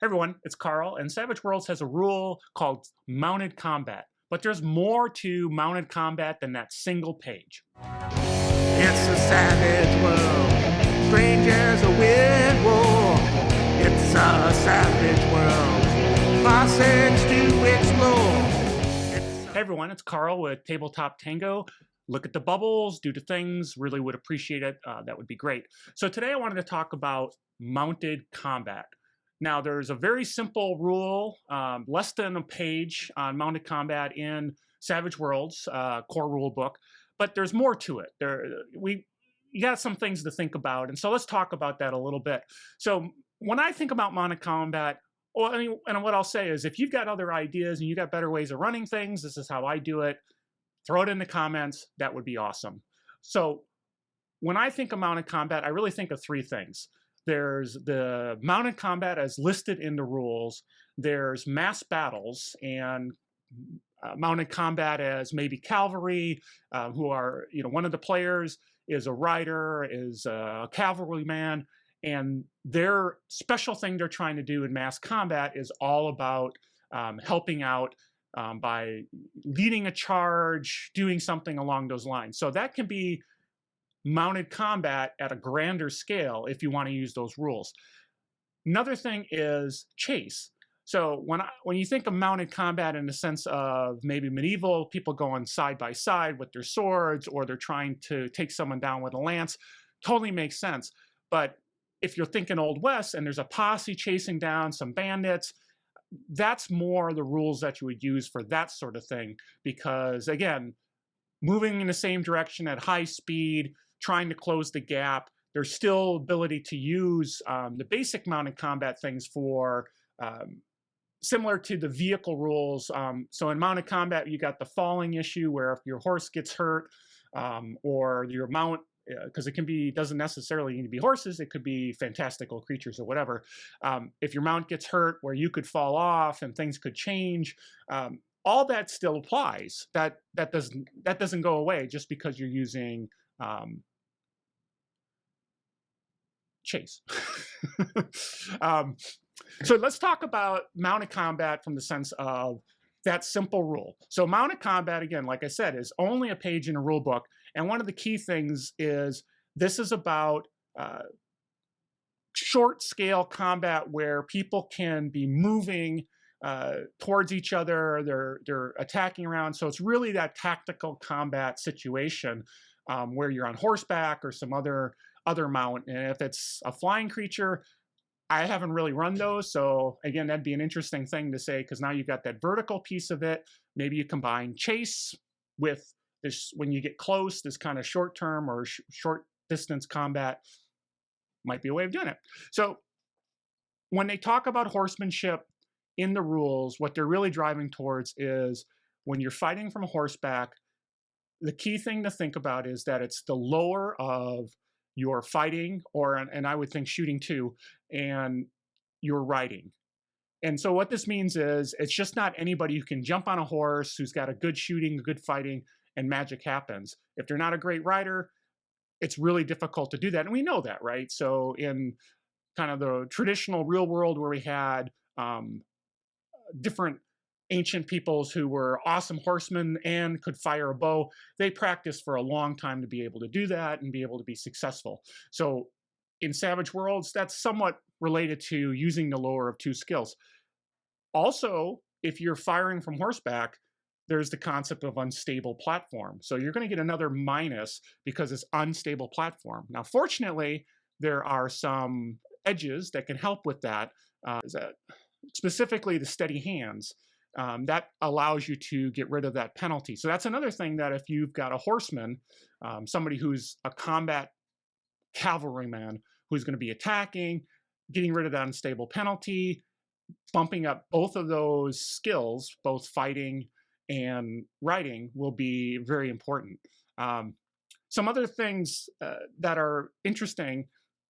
Hey everyone, it's Carl, and Savage Worlds has a rule called mounted combat. But there's more to mounted combat than that single page. It's a savage world, strange as a weird war. It's a savage world, classics to explore. Hey everyone, it's Carl with Tabletop Tango. Look at the bubbles, do the things, really would appreciate it. That would be great. So today I wanted to talk about mounted combat. Now, there's a very simple rule, less than a page on mounted combat in Savage Worlds core rule book, but there's more to it. You got some things to think about, and so let's talk about that a little bit. So when I think about mounted combat, well, and what I'll say is, if you've got other ideas and you got better ways of running things, this is how I do it. Throw it in the comments. That would be awesome. So when I think of mounted combat, I really think of three things. There's the mounted combat as listed in the rules. There's mass battles and mounted combat as maybe cavalry, who are, one of the players is a rider, is a cavalryman, and their special thing they're trying to do in mass combat is all about helping out by leading a charge, doing something along those lines. So that can be mounted combat at a grander scale if you want to use those rules. Another thing is chase. So when you think of mounted combat in the sense of maybe medieval, people going side by side with their swords, or they're trying to take someone down with a lance, totally makes sense. But if you're thinking Old West and there's a posse chasing down some bandits, that's more the rules that you would use for that sort of thing. Because again, moving in the same direction at high speed, trying to close the gap, there's still ability to use the basic mounted combat things for similar to the vehicle rules. So in mounted combat, you got the falling issue where if your horse gets hurt or your mount, because it doesn't necessarily need to be horses, it could be fantastical creatures or whatever. If your mount gets hurt where you could fall off and things could change, all that still applies. That doesn't go away just because you're using chase. So let's talk about mounted combat from the sense of that simple rule. So mounted combat, again, like I said, is only a page in a rule book. And one of the key things is this is about short scale combat where people can be moving towards each other, they're attacking around. So it's really that tactical combat situation where you're on horseback or some other mount. And if it's a flying creature, I haven't really run those. So again, that'd be an interesting thing to say, because now you've got that vertical piece of it. Maybe you combine chase with this, when you get close, this kind of short term or short distance combat might be a way of doing it. So when they talk about horsemanship in the rules, what they're really driving towards is when you're fighting from horseback, the key thing to think about is that it's the lower of your fighting, and I would think shooting too, and your riding. And so what this means is it's just not anybody who can jump on a horse, who's got a good shooting, good fighting, and magic happens. If they're not a great rider, it's really difficult to do that. And we know that, right? So in kind of the traditional real world where we had different ancient peoples who were awesome horsemen and could fire a bow, they practiced for a long time to be able to do that and be able to be successful. So in Savage Worlds, that's somewhat related to using the lower of two skills. Also, if you're firing from horseback, there's the concept of unstable platform. So you're going to get another minus because it's unstable platform. Now, fortunately, there are some edges that can help with that. Specifically the steady hands. That allows you to get rid of that penalty. So that's another thing, that if you've got a horseman, somebody who's a combat cavalryman who's going to be attacking, getting rid of that unstable penalty, bumping up both of those skills, both fighting and riding, will be very important. Some other things that are interesting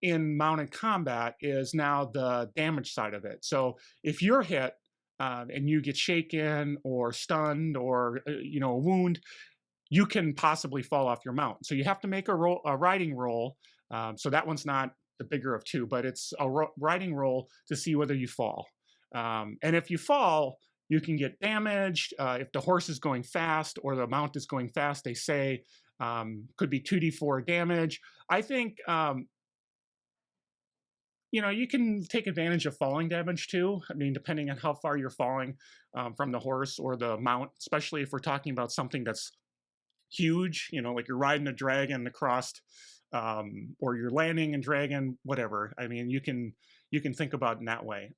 in mounted combat is now the damage side of it. So if you're hit, and you get shaken or stunned or a wound, you can possibly fall off your mount. So you have to make a riding roll. So that one's not the bigger of two, but it's a riding roll to see whether you fall. And if you fall, you can get damaged. If the horse is going fast or the mount is going fast, they say could be 2d4 damage. I think you can take advantage of falling damage too. I mean, depending on how far you're falling from the horse or the mount, especially if we're talking about something that's huge, like you're riding a dragon across, or you're landing a dragon, whatever. I mean, you can think about it in that way.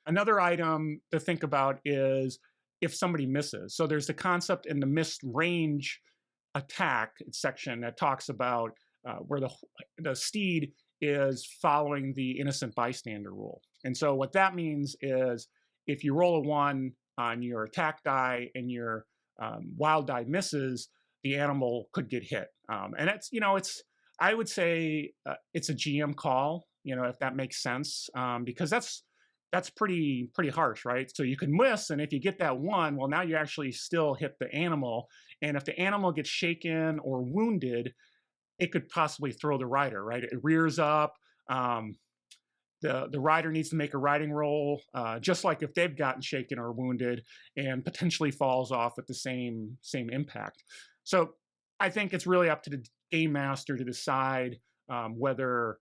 Another item to think about is if somebody misses. So there's the concept in the missed range attack section that talks about where the steed is following the innocent bystander rule. And so what that means is if you roll a 1 on your attack die and your wild die misses, the animal could get hit. And I would say it's a GM call, if that makes sense, because that's pretty harsh, right? So you can miss, and if you get that 1, well, now you actually still hit the animal. And if the animal gets shaken or wounded, it could possibly throw the rider, right? It rears up. The rider needs to make a riding roll, just like if they've gotten shaken or wounded, and potentially falls off at the same impact. So I think it's really up to the game master to decide whether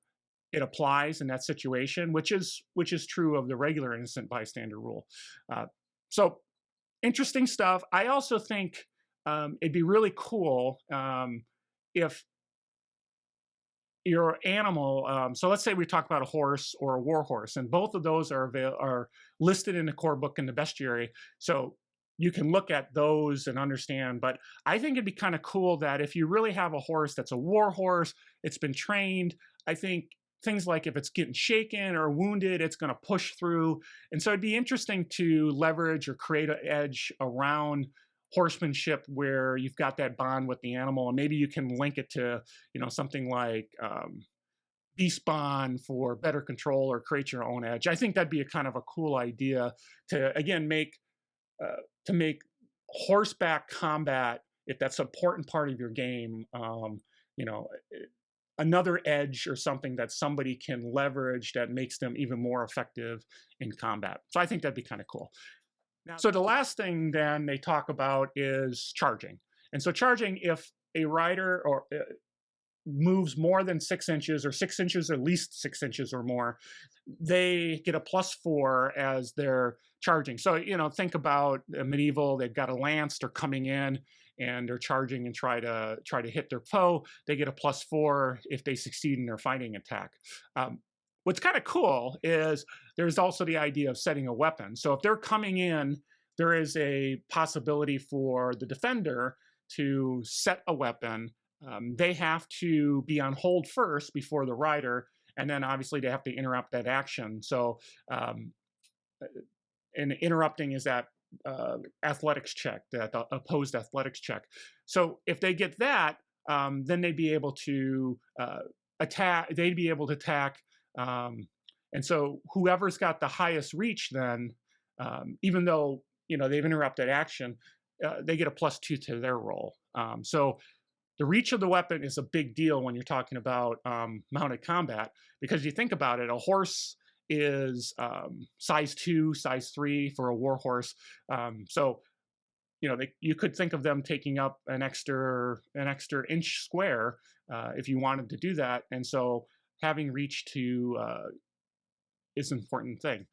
it applies in that situation, which is true of the regular innocent bystander rule. So interesting stuff. I also think it'd be really cool if your animal, so let's say we talk about a horse or a war horse, and both of those are listed in the core book in the bestiary. So you can look at those and understand. But I think it'd be kind of cool that if you really have a horse that's a war horse, it's been trained, I think things like if it's getting shaken or wounded, it's going to push through. And so it'd be interesting to leverage or create an edge around horsemanship where you've got that bond with the animal, and maybe you can link it to something like beast bond for better control or create your own edge. I think that'd be a kind of a cool idea to again make horseback combat, if that's an important part of your game, another edge or something that somebody can leverage that makes them even more effective in combat. So I think that'd be kind of cool. So the last thing then they talk about is charging. And so charging, if a rider moves more than 6 inches or 6 inches, or at least 6 inches or more, they get a +4 as they're charging. So, think about medieval, they've got a lance, they're coming in and they're charging and try to hit their foe. They get a +4 if they succeed in their fighting attack. What's kind of cool is there's also the idea of setting a weapon. So if they're coming in, there is a possibility for the defender to set a weapon. They have to be on hold first before the rider, and then obviously they have to interrupt that action. So, and interrupting is that athletics check, that opposed athletics check. So if they get that, then they'd be able to attack. They'd be able to attack. And so whoever's got the highest reach then, even though, they've interrupted action, they get a +2 to their roll. So the reach of the weapon is a big deal when you're talking about mounted combat, because you think about it, a horse is size 2, size 3 for a war horse. So, you could think of them taking up an extra inch square if you wanted to do that. And so having reach to is an important thing.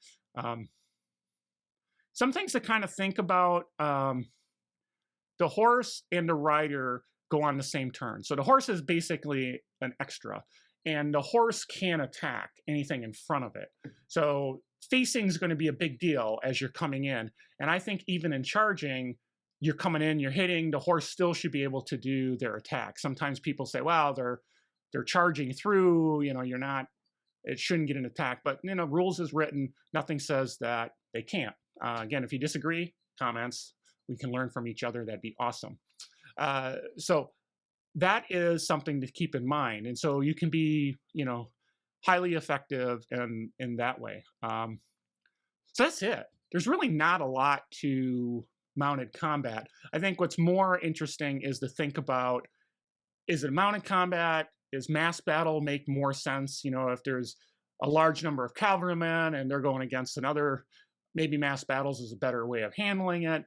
Some things to kind of think about, the horse and the rider go on the same turn. So the horse is basically an extra, and the horse can attack anything in front of it. So facing is going to be a big deal as you're coming in. And I think even in charging, you're coming in, you're hitting, the horse still should be able to do their attack. Sometimes people say, well, they're charging through, you're not, it shouldn't get an attack. But, rules is written, nothing says that they can't. Again, if you disagree, comments, we can learn from each other. That'd be awesome. So that is something to keep in mind. And so you can be, highly effective in that way. So that's it. There's really not a lot to mounted combat. I think what's more interesting is to think about, is it mounted combat? is mass battle make more sense? If there's a large number of cavalrymen and they're going against another, maybe mass battles is a better way of handling it.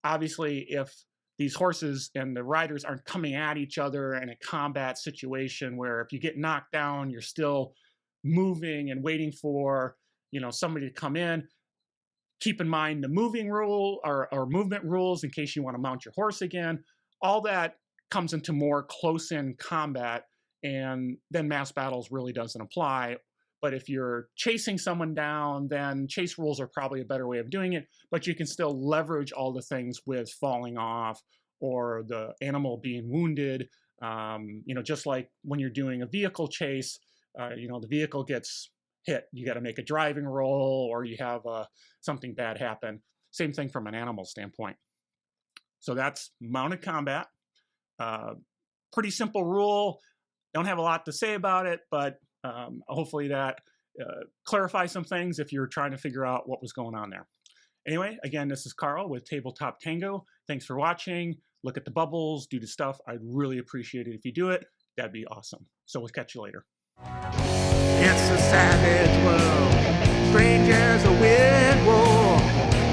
Obviously, if these horses and the riders aren't coming at each other in a combat situation where if you get knocked down, you're still moving and waiting for somebody to come in. Keep in mind the moving rule or movement rules in case you want to mount your horse again. All that comes into more close-in combat, and then mass battles really doesn't apply. But if you're chasing someone down, then chase rules are probably a better way of doing it, but you can still leverage all the things with falling off or the animal being wounded. Just like when you're doing a vehicle chase, the vehicle gets hit, you got to make a driving roll, or you have something bad happen. Same thing from an animal standpoint. So that's mounted combat. Pretty simple rule. Don't have a lot to say about it, but hopefully that clarifies some things if you're trying to figure out what was going on there. Anyway, again, this is Carl with Tabletop Tango. Thanks for watching. Look at the bubbles, do the stuff. I'd really appreciate it if you do it. That'd be awesome. So we'll catch you later. It's a savage world, strange as a weird war.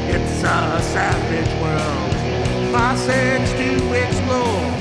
It's a savage world, classics to explore.